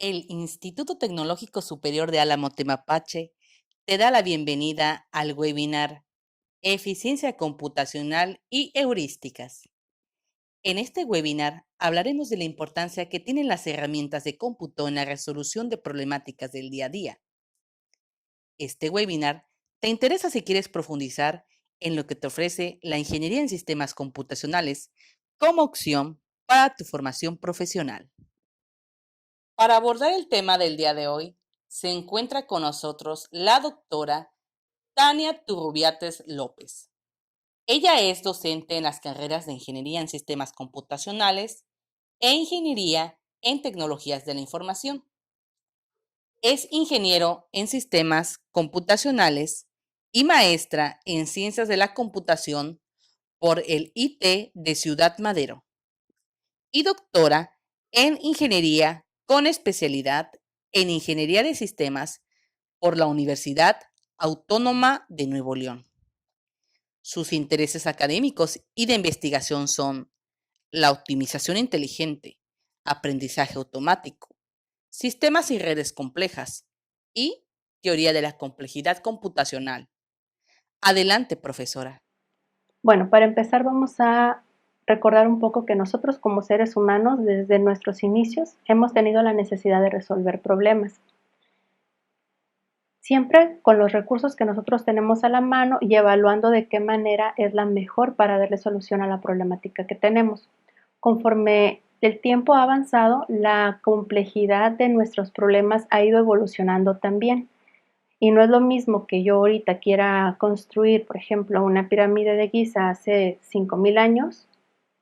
El Instituto Tecnológico Superior de Álamo Temapache te da la bienvenida al webinar Eficiencia computacional y heurísticas. En este webinar hablaremos de la importancia que tienen las herramientas de cómputo en la resolución de problemáticas del día a día. Este webinar te interesa si quieres profundizar en lo que te ofrece la ingeniería en sistemas computacionales como opción para tu formación profesional. Para abordar el tema del día de hoy, se encuentra con nosotros la doctora Tania Turrubiates López. Ella es docente en las carreras de Ingeniería en Sistemas Computacionales e Ingeniería en Tecnologías de la Información. Es ingeniero en Sistemas Computacionales y maestra en Ciencias de la Computación por el IT de Ciudad Madero y doctora en Ingeniería con especialidad en Ingeniería de Sistemas por la Universidad Autónoma de Nuevo León. Sus intereses académicos y de investigación son la optimización inteligente, aprendizaje automático, sistemas y redes complejas y teoría de la complejidad computacional. Adelante, profesora. Bueno, para empezar vamos a recordar un poco que nosotros como seres humanos desde nuestros inicios hemos tenido la necesidad de resolver problemas. Siempre con los recursos que nosotros tenemos a la mano y evaluando de qué manera es la mejor para darle solución a la problemática que tenemos. Conforme el tiempo ha avanzado, la complejidad de nuestros problemas ha ido evolucionando también. Y no es lo mismo que yo ahorita quiera construir, por ejemplo, una pirámide de Giza hace 5000 años,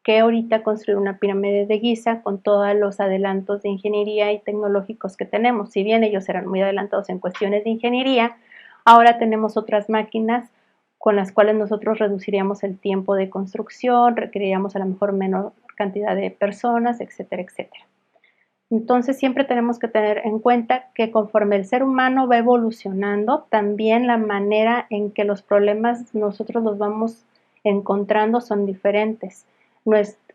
que ahorita construir una pirámide de Giza con todos los adelantos de ingeniería y tecnológicos que tenemos. Si bien ellos eran muy adelantados en cuestiones de ingeniería, ahora tenemos otras máquinas con las cuales nosotros reduciríamos el tiempo de construcción, requeriríamos a lo mejor menor cantidad de personas, etcétera, etcétera. Entonces siempre tenemos que tener en cuenta que conforme el ser humano va evolucionando, también la manera en que los problemas nosotros los vamos encontrando son diferentes.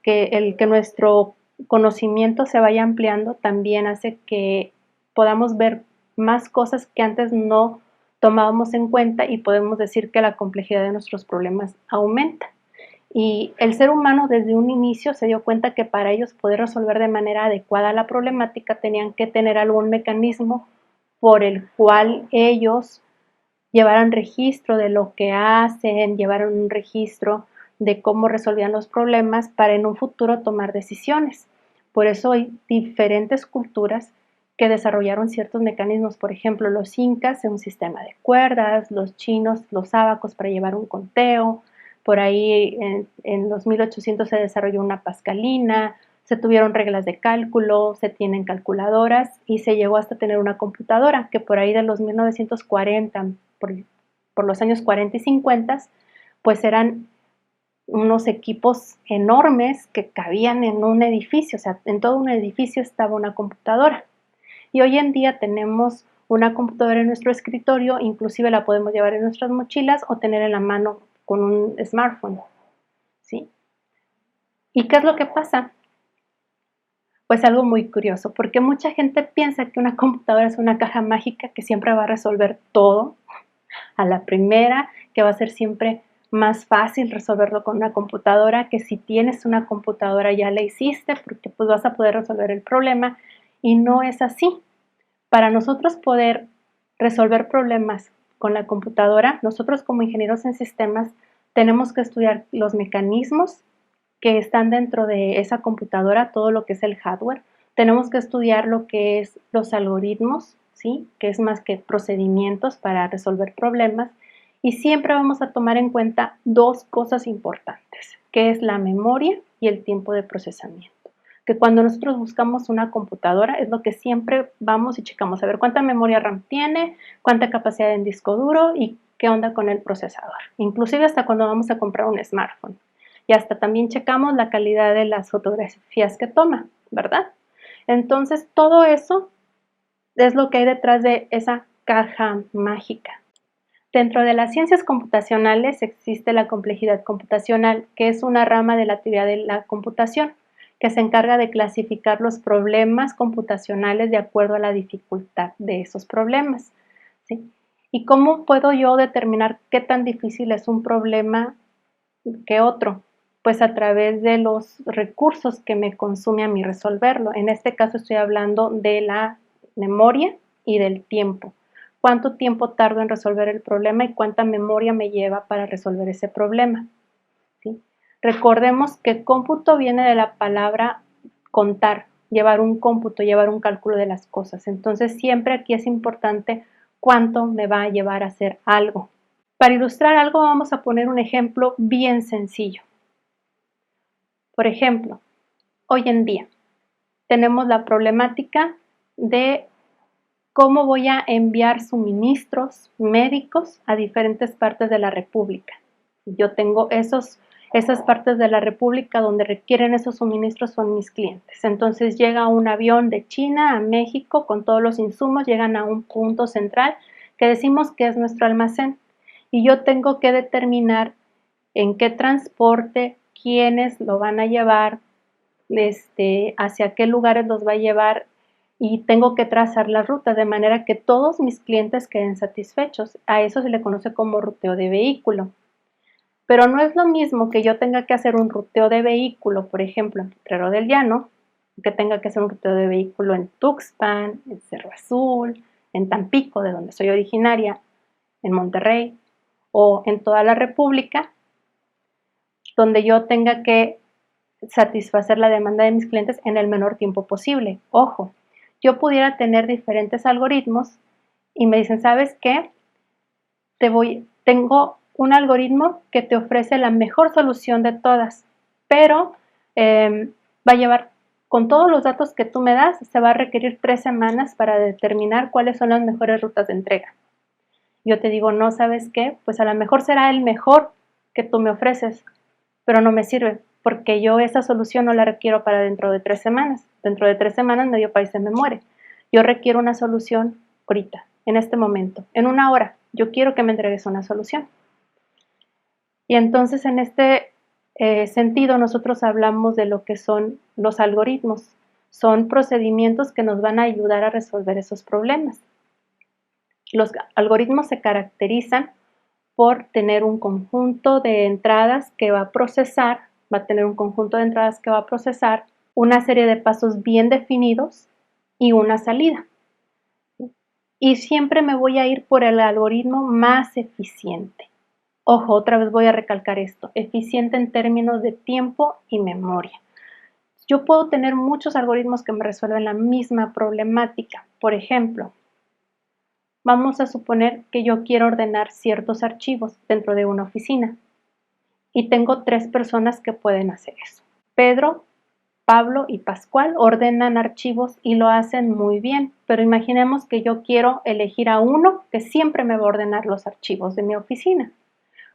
Que nuestro conocimiento se vaya ampliando también hace que podamos ver más cosas que antes no tomábamos en cuenta y podemos decir que la complejidad de nuestros problemas aumenta. Y el ser humano desde un inicio se dio cuenta que para ellos poder resolver de manera adecuada la problemática tenían que tener algún mecanismo por el cual ellos llevaran registro de lo que hacen, llevaran un registro de cómo resolvían los problemas para en un futuro tomar decisiones. Por eso hay diferentes culturas que desarrollaron ciertos mecanismos. Por ejemplo, los incas un sistema de cuerdas, los chinos los ábacos para llevar un conteo, por ahí en los 1800 se desarrolló una pascalina, se tuvieron reglas de cálculo, se tienen calculadoras y se llegó hasta tener una computadora que por ahí de los 1940, por los años 40 y 50, pues eran unos equipos enormes que cabían en un edificio, o sea, en todo un edificio estaba una computadora. Y hoy en día tenemos una computadora en nuestro escritorio, inclusive la podemos llevar en nuestras mochilas o tener en la mano con un smartphone, ¿sí? ¿Y qué es lo que pasa? Pues algo muy curioso, porque mucha gente piensa que una computadora es una caja mágica que siempre va a resolver todo a la primera, que va a ser siempre más fácil resolverlo con una computadora, que si tienes una computadora ya la hiciste, porque pues vas a poder resolver el problema, y no es así. Para nosotros poder resolver problemas con la computadora, nosotros como ingenieros en sistemas tenemos que estudiar los mecanismos que están dentro de esa computadora, todo lo que es el hardware. Tenemos que estudiar lo que es los algoritmos, ¿sí? Que es más que procedimientos para resolver problemas. Y siempre vamos a tomar en cuenta dos cosas importantes, que es la memoria y el tiempo de procesamiento. Que cuando nosotros buscamos una computadora es lo que siempre vamos y checamos a ver cuánta memoria RAM tiene, cuánta capacidad en disco duro y qué onda con el procesador. Inclusive hasta cuando vamos a comprar un smartphone. Y hasta también checamos la calidad de las fotografías que toma, ¿verdad? Entonces, todo eso es lo que hay detrás de esa caja mágica. Dentro de las ciencias computacionales existe la complejidad computacional, que es una rama de la teoría de la computación, que se encarga de clasificar los problemas computacionales de acuerdo a la dificultad de esos problemas, ¿sí? ¿Y cómo puedo yo determinar qué tan difícil es un problema que otro? Pues a través de los recursos que me consume a mí resolverlo. En este caso estoy hablando de la memoria y del tiempo. ¿Cuánto tiempo tardo en resolver el problema y cuánta memoria me lleva para resolver ese problema? ¿Sí? Recordemos que cómputo viene de la palabra contar, llevar un cómputo, llevar un cálculo de las cosas. Entonces siempre aquí es importante cuánto me va a llevar a hacer algo. Para ilustrar algo vamos a poner un ejemplo bien sencillo. Por ejemplo, hoy en día tenemos la problemática de cómo voy a enviar suministros médicos a diferentes partes de la República. Yo tengo esas partes de la República donde requieren esos suministros son mis clientes. Entonces llega un avión de China a México con todos los insumos, llegan a un punto central que decimos que es nuestro almacén. Y yo tengo que determinar en qué transporte, quiénes lo van a llevar, hacia qué lugares los va a llevar y tengo que trazar las rutas de manera que todos mis clientes queden satisfechos. A eso se le conoce como ruteo de vehículo. Pero no es lo mismo que yo tenga que hacer un ruteo de vehículo, por ejemplo, en Potrero del Llano, que tenga que hacer un ruteo de vehículo en Tuxpan, en Cerro Azul, en Tampico, de donde soy originaria, en Monterrey o en toda la República, donde yo tenga que satisfacer la demanda de mis clientes en el menor tiempo posible. Ojo, yo pudiera tener diferentes algoritmos y me dicen, ¿sabes qué? Tengo un algoritmo que te ofrece la mejor solución de todas, pero va a llevar, con todos los datos que tú me das, se va a requerir 3 semanas para determinar cuáles son las mejores rutas de entrega. Yo te digo, no, ¿sabes qué? Pues a lo mejor será el mejor que tú me ofreces, pero no me sirve, porque yo esa solución no la requiero para dentro de 3 semanas. Dentro de 3 semanas medio país se me muere. Yo requiero una solución ahorita, en este momento, en 1 hora. Yo quiero que me entregues una solución. Y entonces en este sentido nosotros hablamos de lo que son los algoritmos. Son procedimientos que nos van a ayudar a resolver esos problemas. Los algoritmos se caracterizan por tener un conjunto de entradas que va a procesar, va a tener un conjunto de entradas que va a procesar, una serie de pasos bien definidos y una salida. Y siempre me voy a ir por el algoritmo más eficiente. Ojo, otra vez voy a recalcar esto, eficiente en términos de tiempo y memoria. Yo puedo tener muchos algoritmos que me resuelven la misma problemática. Por ejemplo, vamos a suponer que yo quiero ordenar ciertos archivos dentro de una oficina y tengo 3 personas que pueden hacer eso. Pedro, Pablo y Pascual ordenan archivos y lo hacen muy bien, pero imaginemos que yo quiero elegir a uno que siempre me va a ordenar los archivos de mi oficina.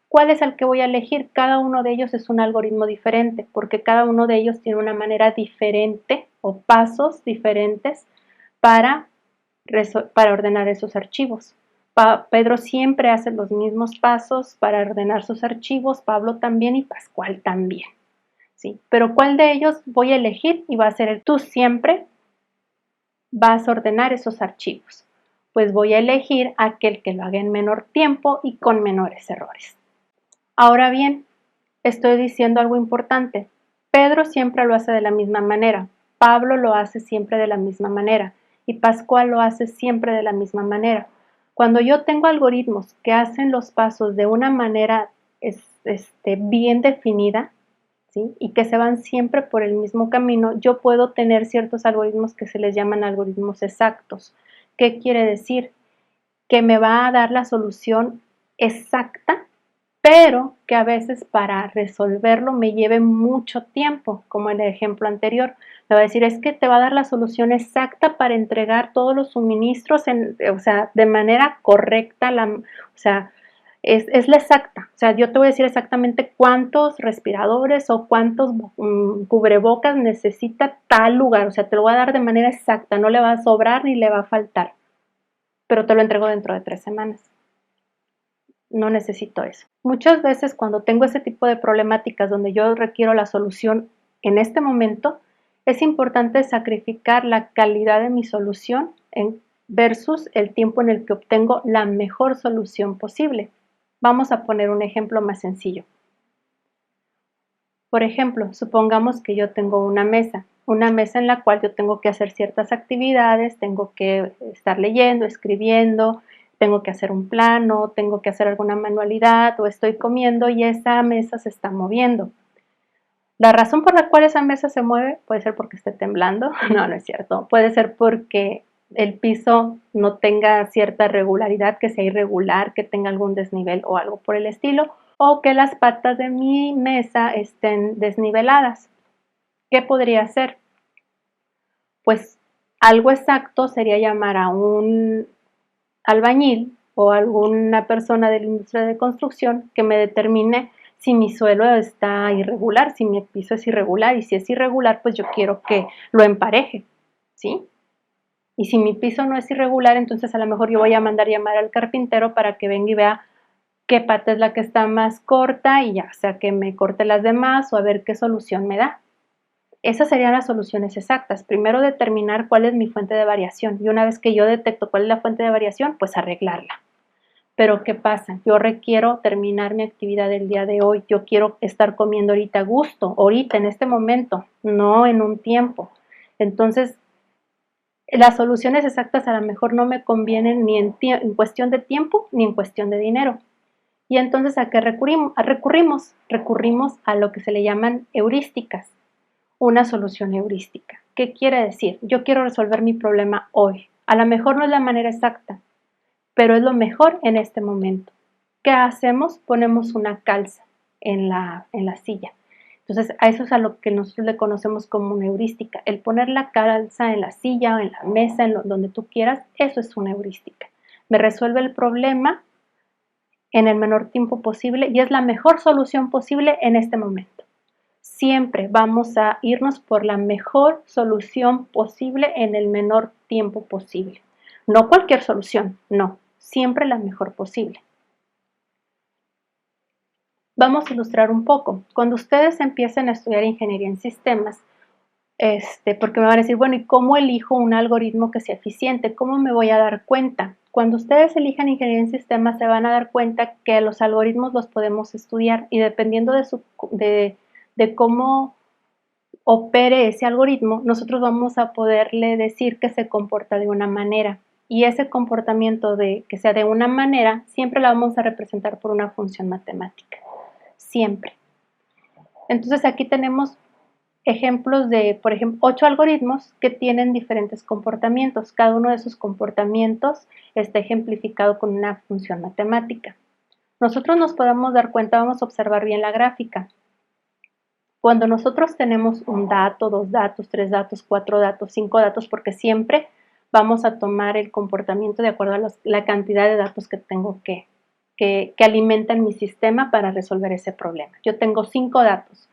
¿Cuál es el que voy a elegir? Cada uno de ellos es un algoritmo diferente, porque cada uno de ellos tiene una manera diferente o pasos diferentes para ordenar esos archivos. Pedro siempre hace los mismos pasos para ordenar sus archivos, Pablo también y Pascual también. ¿Sí? Pero ¿cuál de ellos voy a elegir? Y va a ser el tú siempre vas a ordenar esos archivos. Pues voy a elegir aquel que lo haga en menor tiempo y con menores errores. Ahora bien, estoy diciendo algo importante. Pedro siempre lo hace de la misma manera, Pablo lo hace siempre de la misma manera y Pascual lo hace siempre de la misma manera. Cuando yo tengo algoritmos que hacen los pasos de una manera bien definida, ¿sí? Y que se van siempre por el mismo camino, yo puedo tener ciertos algoritmos que se les llaman algoritmos exactos. ¿Qué quiere decir? Que me va a dar la solución exacta, pero que a veces para resolverlo me lleve mucho tiempo, como en el ejemplo anterior. Me va a decir, es que te va a dar la solución exacta para entregar todos los suministros, de manera correcta, es la exacta. O sea, yo te voy a decir exactamente cuántos respiradores o cuántos cubrebocas necesita tal lugar. O sea, te lo voy a dar de manera exacta, no le va a sobrar ni le va a faltar, pero te lo entrego dentro de 3 semanas. No necesito eso. Muchas veces cuando tengo ese tipo de problemáticas donde yo requiero la solución en este momento, Es importante sacrificar la calidad de mi solución versus el tiempo en el que obtengo la mejor solución posible. Vamos a poner un ejemplo más sencillo. Por ejemplo, supongamos que yo tengo una mesa en la cual yo tengo que hacer ciertas actividades, tengo que estar leyendo, escribiendo, tengo que hacer un plano, tengo que hacer alguna manualidad o estoy comiendo y esa mesa se está moviendo. La razón por la cual esa mesa se mueve puede ser porque esté temblando, no, no es cierto, puede ser porque el piso no tenga cierta regularidad, que sea irregular, que tenga algún desnivel o algo por el estilo, o que las patas de mi mesa estén desniveladas. ¿Qué podría ser? Pues algo exacto sería llamar a un albañil o alguna persona de la industria de construcción que me determine si mi suelo está irregular, si mi piso es irregular, y si es irregular, pues yo quiero que lo empareje, ¿sí? Y si mi piso no es irregular, entonces a lo mejor yo voy a mandar llamar al carpintero para que venga y vea qué pata es la que está más corta y ya sea que me corte las demás o a ver qué solución me da. Esas serían las soluciones exactas. Primero determinar cuál es mi fuente de variación y una vez que yo detecto cuál es la fuente de variación, pues arreglarla. Pero ¿qué pasa? Yo requiero terminar mi actividad del día de hoy. Yo quiero estar comiendo ahorita a gusto, ahorita, en este momento, no en un tiempo. Entonces, las soluciones exactas a lo mejor no me convienen ni en cuestión de tiempo ni en cuestión de dinero. Y entonces, ¿a qué recurrimos? Recurrimos a lo que se le llaman heurísticas, una solución heurística. ¿Qué quiere decir? Yo quiero resolver mi problema hoy. A lo mejor no es la manera exacta, pero es lo mejor en este momento. ¿Qué hacemos? Ponemos una calza en la silla. Entonces, a eso es a lo que nosotros le conocemos como una heurística. El poner la calza en la silla o en la mesa, donde tú quieras, eso es una heurística. Me resuelve el problema en el menor tiempo posible y es la mejor solución posible en este momento. Siempre vamos a irnos por la mejor solución posible en el menor tiempo posible. No cualquier solución, no, siempre la mejor posible. Vamos a ilustrar un poco. Cuando ustedes empiecen a estudiar ingeniería en sistemas, porque me van a decir, bueno, ¿y cómo elijo un algoritmo que sea eficiente? ¿Cómo me voy a dar cuenta? Cuando ustedes elijan ingeniería en sistemas, se van a dar cuenta que los algoritmos los podemos estudiar y dependiendo de cómo opere ese algoritmo, nosotros vamos a poderle decir que se comporta de una manera. Y ese comportamiento de que sea de una manera, siempre la vamos a representar por una función matemática. Siempre. Entonces aquí tenemos ejemplos de, por ejemplo, 8 algoritmos que tienen diferentes comportamientos. Cada uno de esos comportamientos está ejemplificado con una función matemática. Nosotros nos podemos dar cuenta, vamos a observar bien la gráfica. Cuando nosotros tenemos un dato, 2 datos, 3 datos, 4 datos, 5 datos, porque siempre vamos a tomar el comportamiento de acuerdo a la cantidad de datos que tengo que alimentan mi sistema para resolver ese problema. Yo tengo 5 datos.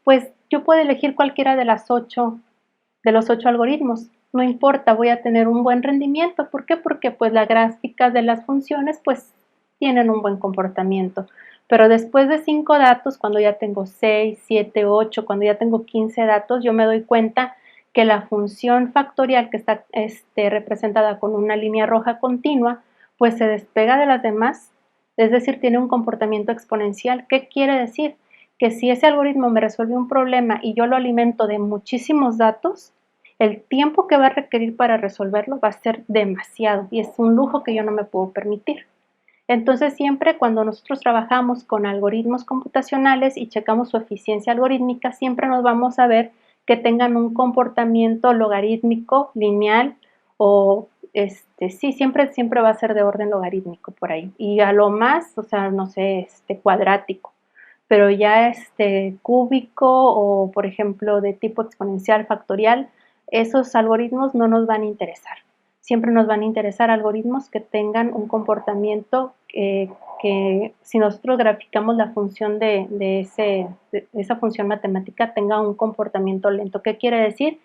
Pues yo puedo elegir cualquiera de los 8 algoritmos. No importa, voy a tener un buen rendimiento. ¿Por qué? Porque pues las gráficas de las funciones pues tienen un buen comportamiento. Pero después de 5 datos, cuando ya tengo 6, 7, 8, cuando ya tengo 15 datos, yo me doy cuenta que la función factorial que está representada con una línea roja continua, pues se despega de las demás, es decir, tiene un comportamiento exponencial. ¿Qué quiere decir? Que si ese algoritmo me resuelve un problema y yo lo alimento de muchísimos datos, el tiempo que va a requerir para resolverlo va a ser demasiado y es un lujo que yo no me puedo permitir. Entonces, siempre cuando nosotros trabajamos con algoritmos computacionales y checamos su eficiencia algorítmica, siempre nos vamos a ver que tengan un comportamiento logarítmico, lineal o sí, siempre va a ser de orden logarítmico por ahí. Y a lo más, o sea, no sé, cuadrático. Pero ya cúbico o, por ejemplo, de tipo exponencial, factorial, esos algoritmos no nos van a interesar. Siempre nos van a interesar algoritmos que tengan un comportamiento que si nosotros graficamos la función de esa función matemática tenga un comportamiento lento. ¿Qué quiere decir?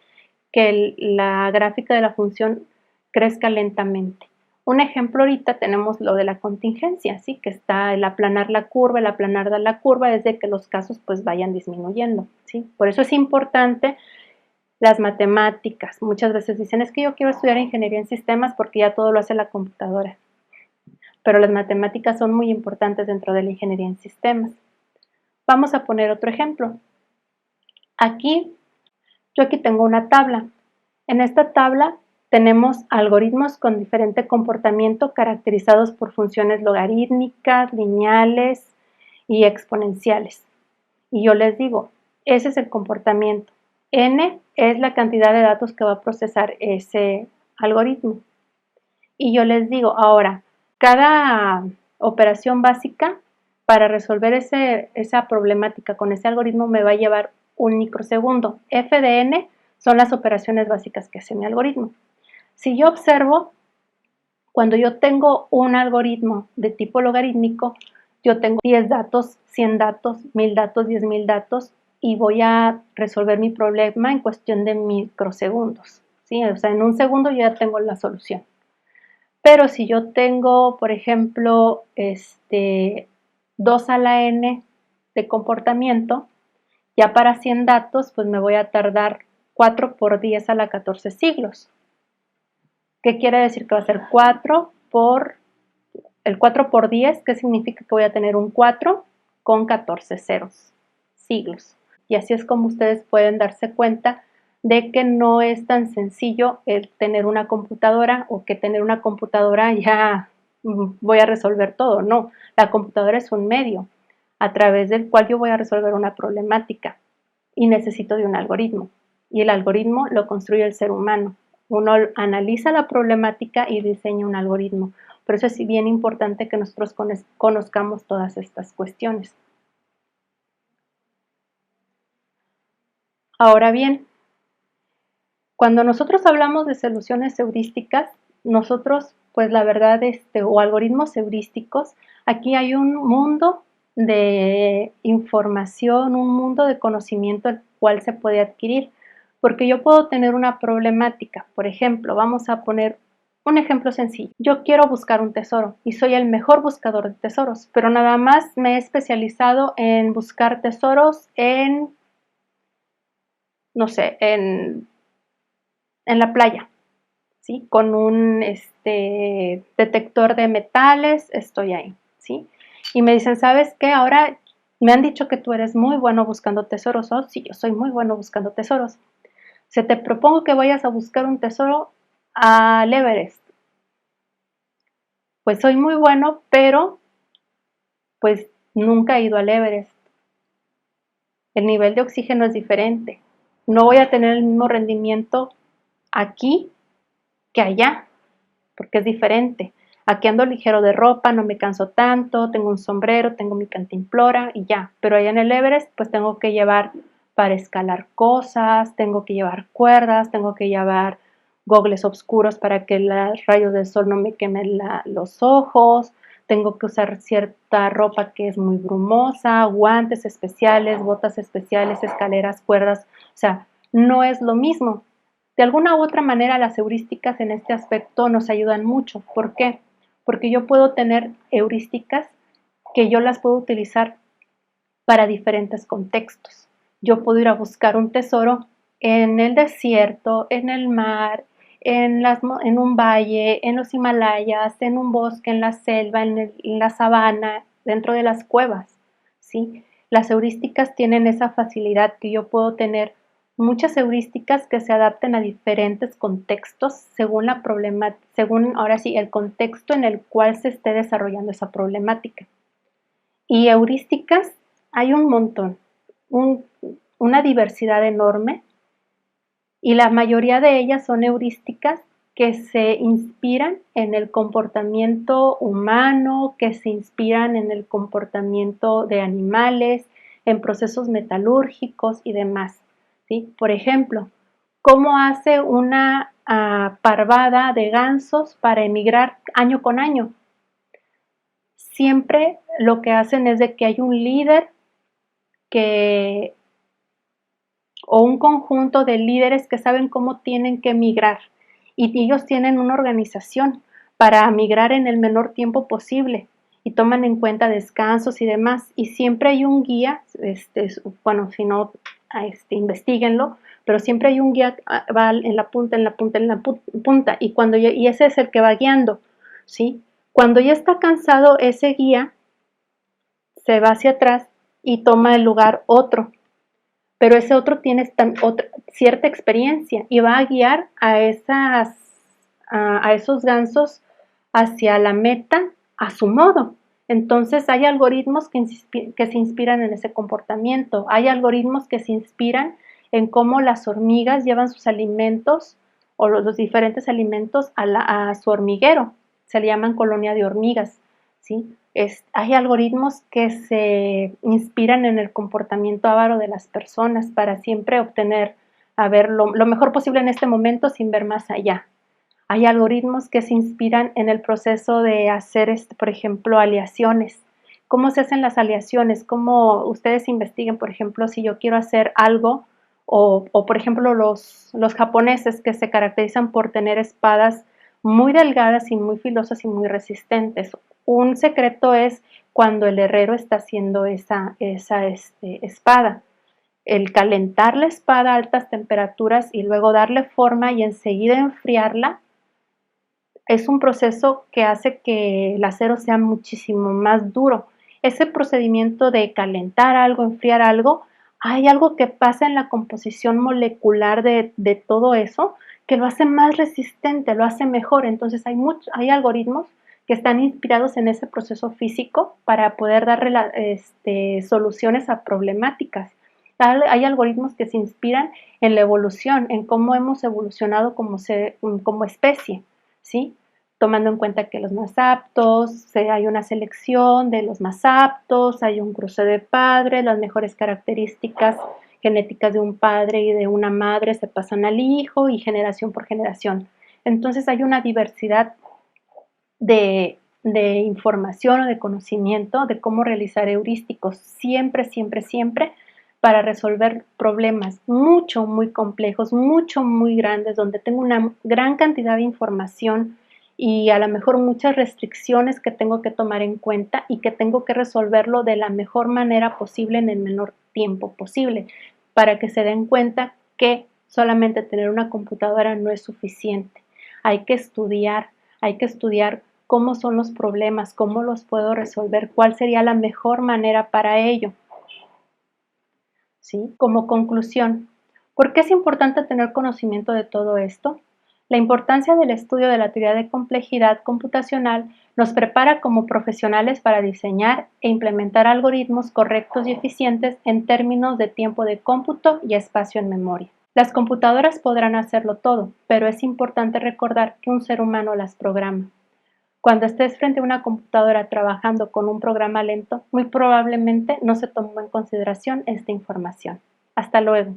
Que la gráfica de la función crezca lentamente. Un ejemplo ahorita tenemos lo de la contingencia, ¿sí? Que está el aplanar la curva es de que los casos pues vayan disminuyendo, ¿sí? Por eso es importante Las matemáticas. Muchas veces dicen, es que yo quiero estudiar ingeniería en sistemas porque ya todo lo hace la computadora. Pero las matemáticas son muy importantes dentro de la ingeniería en sistemas. Vamos a poner otro ejemplo. Yo aquí tengo una tabla. En esta tabla tenemos algoritmos con diferente comportamiento caracterizados por funciones logarítmicas, lineales y exponenciales. Y yo les digo, ese es el comportamiento. N es la cantidad de datos que va a procesar ese algoritmo. Y yo les digo, ahora, cada operación básica para resolver esa problemática con ese algoritmo me va a llevar un microsegundo. F de n son las operaciones básicas que hace mi algoritmo. Si yo observo, cuando yo tengo un algoritmo de tipo logarítmico, yo tengo 10 datos, 100 datos, 1000 datos, 10.000 datos y voy a resolver mi problema en cuestión de microsegundos, ¿sí? O sea, en un segundo yo ya tengo la solución. Pero si yo tengo, por ejemplo, 2 a la n de comportamiento, ya para 100 datos, pues me voy a tardar 4 por 10 a la 14 siglos. ¿Qué quiere decir? Que va a ser 4 por 10, ¿qué significa? Que voy a tener un 4 con 14 ceros, siglos. Y así es como ustedes pueden darse cuenta de que no es tan sencillo el tener una computadora o que tener una computadora ya voy a resolver todo. No, la computadora es un medio a través del cual yo voy a resolver una problemática y necesito de un algoritmo. Y el algoritmo lo construye el ser humano. Uno analiza la problemática y diseña un algoritmo. Por eso es bien importante que nosotros conozcamos todas estas cuestiones. Ahora bien, cuando nosotros hablamos de soluciones heurísticas, nosotros, pues la verdad, o algoritmos heurísticos, aquí hay un mundo de información, un mundo de conocimiento el cual se puede adquirir, porque yo puedo tener una problemática. Por ejemplo, vamos a poner un ejemplo sencillo. Yo quiero buscar un tesoro y soy el mejor buscador de tesoros, pero nada más me he especializado en buscar tesoros no sé, en la playa, ¿sí? Con un detector de metales, estoy ahí, ¿sí? Y me dicen, ¿sabes qué? Ahora me han dicho que tú eres muy bueno buscando tesoros. Oh, sí, yo soy muy bueno buscando tesoros. Se te propongo que vayas a buscar un tesoro al Everest. Pues soy muy bueno, pero pues nunca he ido al Everest. El nivel de oxígeno es diferente. No voy a tener el mismo rendimiento aquí que allá, porque es diferente. Aquí ando ligero de ropa, no me canso tanto, tengo un sombrero, tengo mi cantimplora y ya. Pero allá en el Everest, pues tengo que llevar para escalar cosas, tengo que llevar cuerdas, tengo que llevar gogles oscuros para que los rayos del sol no me quemen los ojos, tengo que usar cierta ropa que es muy brumosa, guantes especiales, botas especiales, escaleras, cuerdas, o sea, no es lo mismo. De alguna u otra manera, las heurísticas en este aspecto nos ayudan mucho. ¿Por qué? Porque yo puedo tener heurísticas que yo las puedo utilizar para diferentes contextos. Yo puedo ir a buscar un tesoro en el desierto, en el mar, en un valle, en los Himalayas, en un bosque, en la selva, en la sabana, dentro de las cuevas, ¿sí? Las heurísticas tienen esa facilidad que yo puedo tener muchas heurísticas que se adapten a diferentes contextos según ahora sí el contexto en el cual se esté desarrollando esa problemática. Y heurísticas hay un montón, una diversidad enorme, y la mayoría de ellas son heurísticas que se inspiran en el comportamiento humano, que se inspiran en el comportamiento de animales, en procesos metalúrgicos y demás, ¿sí? Por ejemplo, ¿cómo hace una parvada de gansos para emigrar año con año? Siempre lo que hacen es de que hay un líder que o un conjunto de líderes que saben cómo tienen que migrar y ellos tienen una organización para migrar en el menor tiempo posible y toman en cuenta descansos y demás y siempre hay un guía, bueno, si no Investíguenlo, pero siempre hay un guía, va en la punta, en la punta, en la punta, y ese es el que va guiando, ¿sí? Cuando ya está cansado ese guía, se va hacia atrás y toma el lugar otro, pero ese otro tiene cierta experiencia y va a guiar a esos gansos hacia la meta a su modo. Entonces hay algoritmos que se inspiran en ese comportamiento, hay algoritmos que se inspiran en cómo las hormigas llevan sus alimentos o los diferentes alimentos a su hormiguero, se le llaman colonia de hormigas, ¿sí? Hay algoritmos que se inspiran en el comportamiento avaro de las personas para siempre obtener, lo mejor posible en este momento sin ver más allá. Hay algoritmos que se inspiran en el proceso de hacer, por ejemplo, aleaciones. ¿Cómo se hacen las aleaciones? ¿Cómo ustedes investiguen, por ejemplo, si yo quiero hacer algo, o por ejemplo, los japoneses que se caracterizan por tener espadas muy delgadas y muy filosas y muy resistentes? Un secreto es cuando el herrero está haciendo esa espada. El calentar la espada a altas temperaturas y luego darle forma y enseguida enfriarla es un proceso que hace que el acero sea muchísimo más duro. Ese procedimiento de calentar algo, enfriar algo, hay algo que pasa en la composición molecular de todo eso que lo hace más resistente, lo hace mejor. Entonces hay algoritmos que están inspirados en ese proceso físico para poder darle soluciones a problemáticas. Hay algoritmos que se inspiran en la evolución, en cómo hemos evolucionado como especie, ¿sí? Tomando en cuenta que los más aptos, hay una selección de los más aptos, hay un cruce de padres, las mejores características genéticas de un padre y de una madre se pasan al hijo y generación por generación. Entonces hay una diversidad de información o de conocimiento de cómo realizar heurísticos, siempre, siempre, siempre para resolver problemas mucho, muy complejos, mucho, muy grandes, donde tengo una gran cantidad de información y a lo mejor muchas restricciones que tengo que tomar en cuenta y que tengo que resolverlo de la mejor manera posible en el menor tiempo posible, para que se den cuenta que solamente tener una computadora no es suficiente. Hay que estudiar cómo son los problemas, cómo los puedo resolver, cuál sería la mejor manera para ello. ¿Sí? Como conclusión, ¿por qué es importante tener conocimiento de todo esto? La importancia del estudio de la teoría de complejidad computacional nos prepara como profesionales para diseñar e implementar algoritmos correctos y eficientes en términos de tiempo de cómputo y espacio en memoria. Las computadoras podrán hacerlo todo, pero es importante recordar que un ser humano las programa. Cuando estés frente a una computadora trabajando con un programa lento, muy probablemente no se tomó en consideración esta información. Hasta luego.